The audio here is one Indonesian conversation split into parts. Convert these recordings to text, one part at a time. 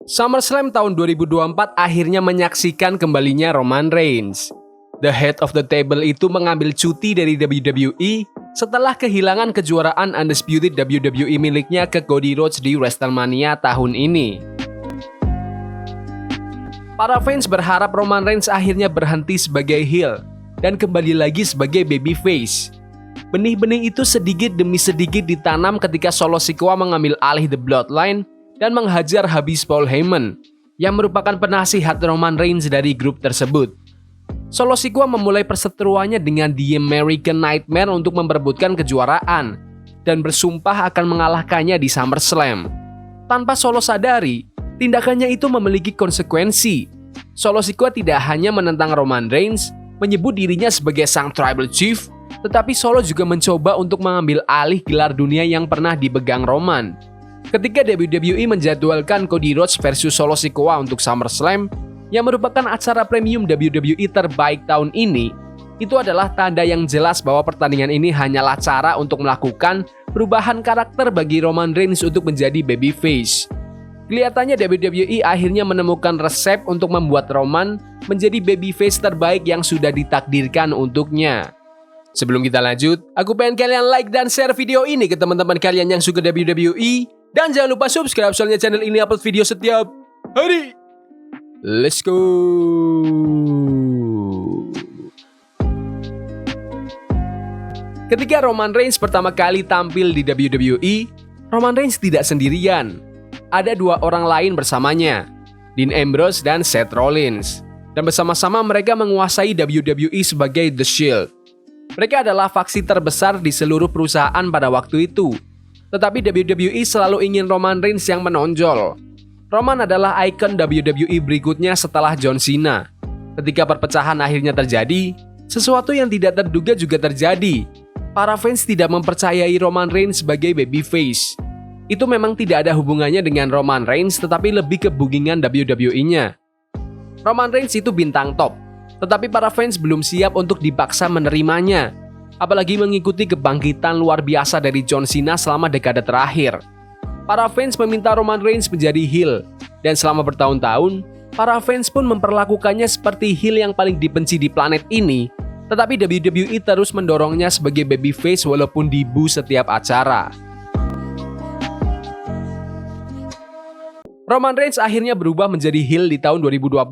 SummerSlam tahun 2024 akhirnya menyaksikan kembalinya Roman Reigns. The head of the table itu mengambil cuti dari WWE setelah kehilangan kejuaraan Undisputed WWE miliknya ke Cody Rhodes di WrestleMania tahun ini. Para fans berharap Roman Reigns akhirnya berhenti sebagai heel dan kembali lagi sebagai babyface. Benih-benih itu sedikit demi sedikit ditanam ketika Solo Sikoa mengambil alih The Bloodline dan menghajar habis Paul Heyman, yang merupakan penasihat Roman Reigns dari grup tersebut. Solo Sikoa memulai perseteruannya dengan The American Nightmare untuk memperebutkan kejuaraan dan bersumpah akan mengalahkannya di SummerSlam. Tanpa Solo sadari, tindakannya itu memiliki konsekuensi. Solo Sikoa tidak hanya menentang Roman Reigns, menyebut dirinya sebagai sang Tribal Chief, tetapi Solo juga mencoba untuk mengambil alih gelar dunia yang pernah dipegang Roman. Ketika WWE menjadwalkan Cody Rhodes versus Solo Sikoa untuk SummerSlam, yang merupakan acara premium WWE terbaik tahun ini, itu adalah tanda yang jelas bahwa pertandingan ini hanyalah cara untuk melakukan perubahan karakter bagi Roman Reigns untuk menjadi babyface. Kelihatannya WWE akhirnya menemukan resep untuk membuat Roman menjadi babyface terbaik yang sudah ditakdirkan untuknya. Sebelum kita lanjut, aku pengen kalian like dan share video ini ke teman-teman kalian yang suka WWE. Dan jangan lupa subscribe soalnya channel ini upload video setiap hari. Let's go. Ketika Roman Reigns pertama kali tampil di WWE, Roman Reigns tidak sendirian. Ada dua orang lain bersamanya, Dean Ambrose dan Seth Rollins. Dan bersama-sama mereka menguasai WWE sebagai The Shield. Mereka adalah faksi terbesar di seluruh perusahaan pada waktu itu. Tetapi WWE selalu ingin Roman Reigns yang menonjol. Roman adalah ikon WWE berikutnya setelah John Cena. Ketika perpecahan akhirnya terjadi, sesuatu yang tidak terduga juga terjadi. Para fans tidak mempercayai Roman Reigns sebagai babyface. Itu memang tidak ada hubungannya dengan Roman Reigns, tetapi lebih ke bookingan WWE-nya. Roman Reigns itu bintang top, tetapi para fans belum siap untuk dipaksa menerimanya. Apalagi mengikuti kebangkitan luar biasa dari John Cena selama dekade terakhir. Para fans meminta Roman Reigns menjadi heel, dan selama bertahun-tahun, para fans pun memperlakukannya seperti heel yang paling dibenci di planet ini. Tetapi WWE terus mendorongnya sebagai babyface walaupun di-boo setiap acara. Roman Reigns akhirnya berubah menjadi heel di tahun 2020.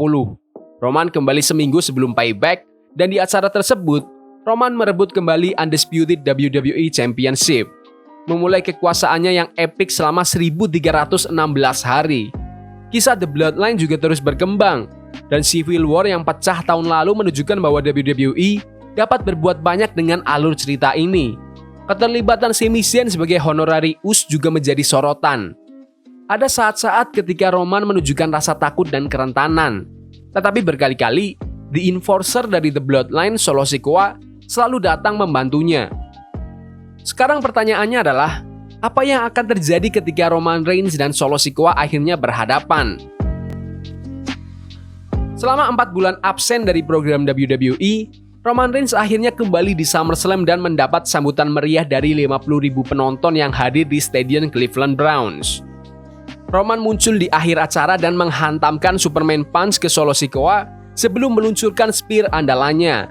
Roman kembali seminggu sebelum Payback, dan di acara tersebut, Roman merebut kembali Undisputed WWE Championship, memulai kekuasaannya yang epik selama 1316 hari. Kisah The Bloodline juga terus berkembang, dan Civil War yang pecah tahun lalu menunjukkan bahwa WWE dapat berbuat banyak dengan alur cerita ini. Keterlibatan Sami Zayn sebagai honorarius juga menjadi sorotan. Ada saat-saat ketika Roman menunjukkan rasa takut dan kerentanan, tetapi berkali-kali The Enforcer dari The Bloodline, Solo Sikoa, selalu datang membantunya. Sekarang pertanyaannya adalah, apa yang akan terjadi ketika Roman Reigns dan Solo Sikoa akhirnya berhadapan? Selama 4 bulan absen dari program WWE, Roman Reigns akhirnya kembali di SummerSlam dan mendapat sambutan meriah dari 50.000 penonton yang hadir di Stadion Cleveland Browns. Roman muncul di akhir acara dan menghantamkan Superman Punch ke Solo Sikoa sebelum meluncurkan spear andalannya.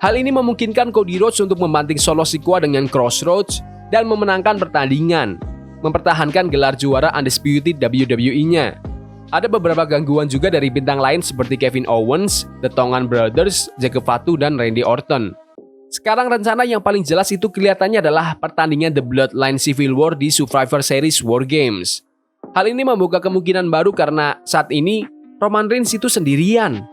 Hal ini memungkinkan Cody Rhodes untuk membanting Solo Sikoa dengan Crossroads dan memenangkan pertandingan, mempertahankan gelar juara Undisputed WWE-nya. Ada beberapa gangguan juga dari bintang lain seperti Kevin Owens, The Tongan Brothers, Jacob Fatu, dan Randy Orton. Sekarang rencana yang paling jelas itu kelihatannya adalah pertandingan The Bloodline Civil War di Survivor Series War Games. Hal ini membuka kemungkinan baru karena saat ini Roman Reigns itu sendirian.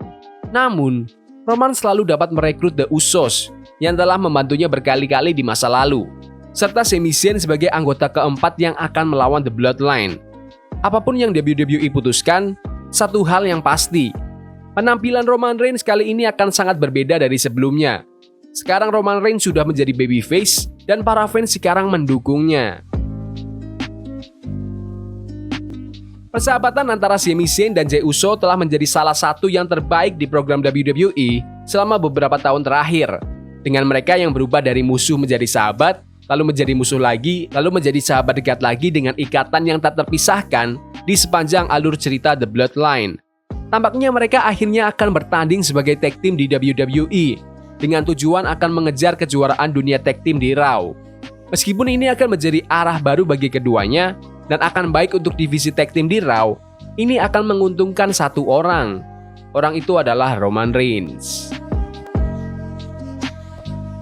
Namun, Roman selalu dapat merekrut The Usos yang telah membantunya berkali-kali di masa lalu, serta Sami Zayn sebagai anggota keempat yang akan melawan The Bloodline. Apapun yang WWE putuskan, satu hal yang pasti, penampilan Roman Reigns kali ini akan sangat berbeda dari sebelumnya. Sekarang Roman Reigns sudah menjadi babyface dan para fans sekarang mendukungnya. Persahabatan antara Sami Zayn dan Jey Uso telah menjadi salah satu yang terbaik di program WWE selama beberapa tahun terakhir. Dengan mereka yang berubah dari musuh menjadi sahabat, lalu menjadi musuh lagi, lalu menjadi sahabat dekat lagi dengan ikatan yang tak terpisahkan di sepanjang alur cerita The Bloodline. Tampaknya mereka akhirnya akan bertanding sebagai tag team di WWE dengan tujuan akan mengejar kejuaraan dunia tag team di Raw. Meskipun ini akan menjadi arah baru bagi keduanya dan akan baik untuk divisi tag team di Raw, ini akan menguntungkan satu orang. Orang itu adalah Roman Reigns.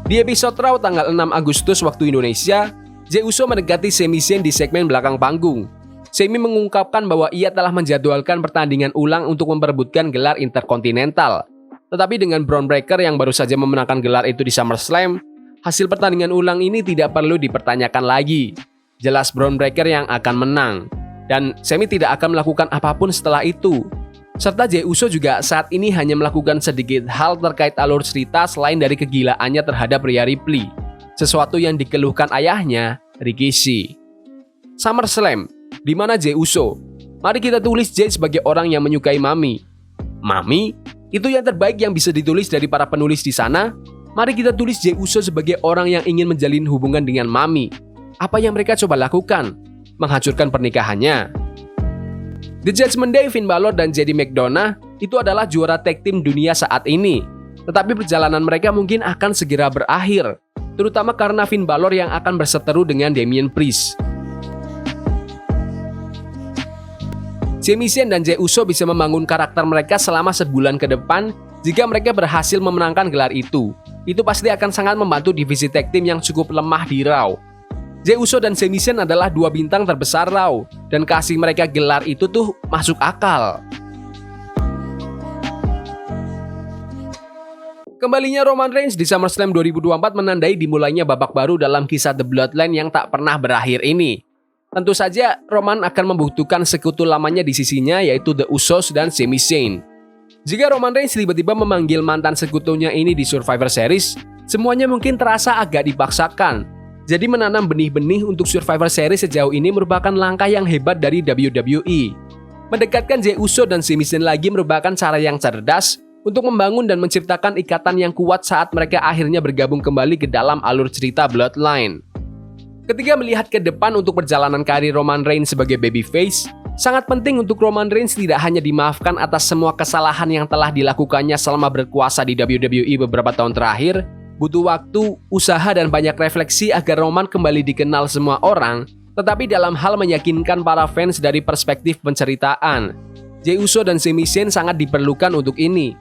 Di episode Raw tanggal 6 Agustus waktu Indonesia, Jey Uso mendekati Sami Zayn di segmen belakang panggung. Sami mengungkapkan bahwa ia telah menjadwalkan pertandingan ulang untuk memperebutkan gelar Intercontinental. Tetapi dengan Bron Breakker yang baru saja memenangkan gelar itu di SummerSlam, hasil pertandingan ulang ini tidak perlu dipertanyakan lagi. Jelas Bron Breakker yang akan menang, dan Sami tidak akan melakukan apapun setelah itu. Serta Jey Uso juga saat ini hanya melakukan sedikit hal terkait alur cerita selain dari kegilaannya terhadap Rhea Ripley, sesuatu yang dikeluhkan ayahnya, Rikishi. SummerSlam, di mana Jey Uso? Mari kita tulis Jey sebagai orang yang menyukai Mami. Mami? Itu yang terbaik yang bisa ditulis dari para penulis di sana. Mari kita tulis Jey Uso sebagai orang yang ingin menjalin hubungan dengan Mami. Apa yang mereka coba lakukan? Menghancurkan pernikahannya. The Judgment Day, Finn Balor dan JD McDonough itu adalah juara tag team dunia saat ini. Tetapi perjalanan mereka mungkin akan segera berakhir, terutama karena Finn Balor yang akan berseteru dengan Damian Priest. Sami Zayn dan Jey Uso bisa membangun karakter mereka selama sebulan ke depan jika mereka berhasil memenangkan gelar itu. Itu pasti akan sangat membantu divisi tag team yang cukup lemah di Raw. Jey Uso dan Sami Zayn adalah dua bintang terbesar Raw, dan kasih mereka gelar itu tuh masuk akal. Kembalinya Roman Reigns di SummerSlam 2024 menandai dimulainya babak baru dalam kisah The Bloodline yang tak pernah berakhir ini. Tentu saja Roman akan membutuhkan sekutu lamanya di sisinya, yaitu The Usos dan Sami Zayn. Jika Roman Reigns tiba-tiba memanggil mantan sekutunya ini di Survivor Series, semuanya mungkin terasa agak dipaksakan. Jadi menanam benih-benih untuk Survivor Series sejauh ini merupakan langkah yang hebat dari WWE. Mendekatkan Jey Uso dan Sami Zayn lagi merupakan cara yang cerdas untuk membangun dan menciptakan ikatan yang kuat saat mereka akhirnya bergabung kembali ke dalam alur cerita Bloodline. Ketika melihat ke depan untuk perjalanan karir Roman Reigns sebagai babyface, sangat penting untuk Roman Reigns tidak hanya dimaafkan atas semua kesalahan yang telah dilakukannya selama berkuasa di WWE beberapa tahun terakhir. Butuh waktu, usaha, dan banyak refleksi agar Roman kembali dikenal semua orang, tetapi dalam hal meyakinkan para fans dari perspektif penceritaan. Jey Uso dan Sami Zayn sangat diperlukan untuk ini.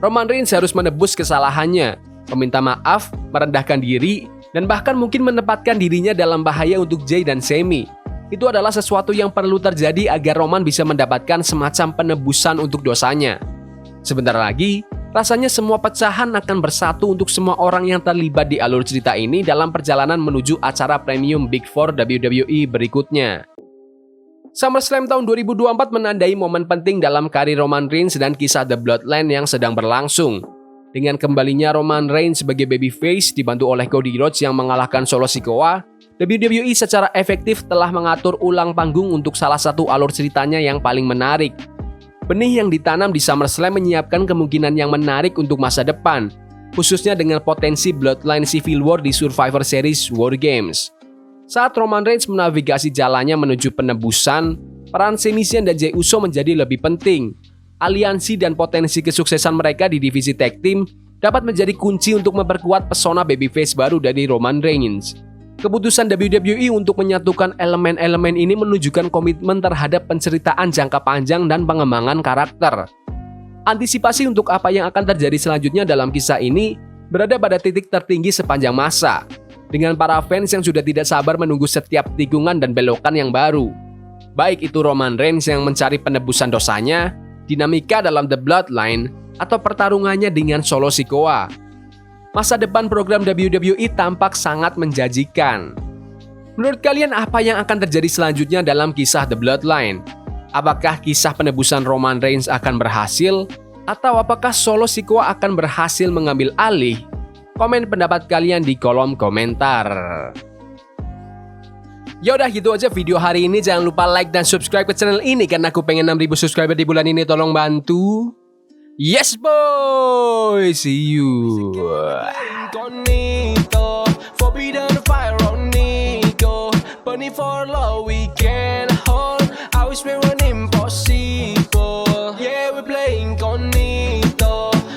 Roman Reigns harus menebus kesalahannya, meminta maaf, merendahkan diri, dan bahkan mungkin menempatkan dirinya dalam bahaya untuk Jey dan Sami. Itu adalah sesuatu yang perlu terjadi agar Roman bisa mendapatkan semacam penebusan untuk dosanya. Sebentar lagi, rasanya semua pecahan akan bersatu untuk semua orang yang terlibat di alur cerita ini dalam perjalanan menuju acara premium Big Four WWE berikutnya. SummerSlam tahun 2024 menandai momen penting dalam karir Roman Reigns dan kisah The Bloodline yang sedang berlangsung. Dengan kembalinya Roman Reigns sebagai babyface dibantu oleh Cody Rhodes yang mengalahkan Solo Sikoa, WWE secara efektif telah mengatur ulang panggung untuk salah satu alur ceritanya yang paling menarik. Benih yang ditanam di SummerSlam menyiapkan kemungkinan yang menarik untuk masa depan, khususnya dengan potensi Bloodline Civil War di Survivor Series War Games. Saat Roman Reigns menavigasi jalannya menuju penebusan, peran Sami Zayn dan Jey Uso menjadi lebih penting. Aliansi dan potensi kesuksesan mereka di divisi tag team dapat menjadi kunci untuk memperkuat pesona babyface baru dari Roman Reigns. Keputusan WWE untuk menyatukan elemen-elemen ini menunjukkan komitmen terhadap penceritaan jangka panjang dan pengembangan karakter. Antisipasi untuk apa yang akan terjadi selanjutnya dalam kisah ini berada pada titik tertinggi sepanjang masa, dengan para fans yang sudah tidak sabar menunggu setiap tikungan dan belokan yang baru. Baik itu Roman Reigns yang mencari penebusan dosanya, dinamika dalam The Bloodline, atau pertarungannya dengan Solo Sikoa. Masa depan program WWE tampak sangat menjanjikan. Menurut kalian apa yang akan terjadi selanjutnya dalam kisah The Bloodline? Apakah kisah penebusan Roman Reigns akan berhasil? Atau apakah Solo Sikoa akan berhasil mengambil alih? Komen pendapat kalian di kolom komentar. Ya udah gitu aja video hari ini. Jangan lupa like dan subscribe ke channel ini karena aku pengen 6.000 subscriber di bulan ini. Tolong bantu. Yes boy, see you. looking for love we can hold. I wish we were impossible. Yeah, we're playing con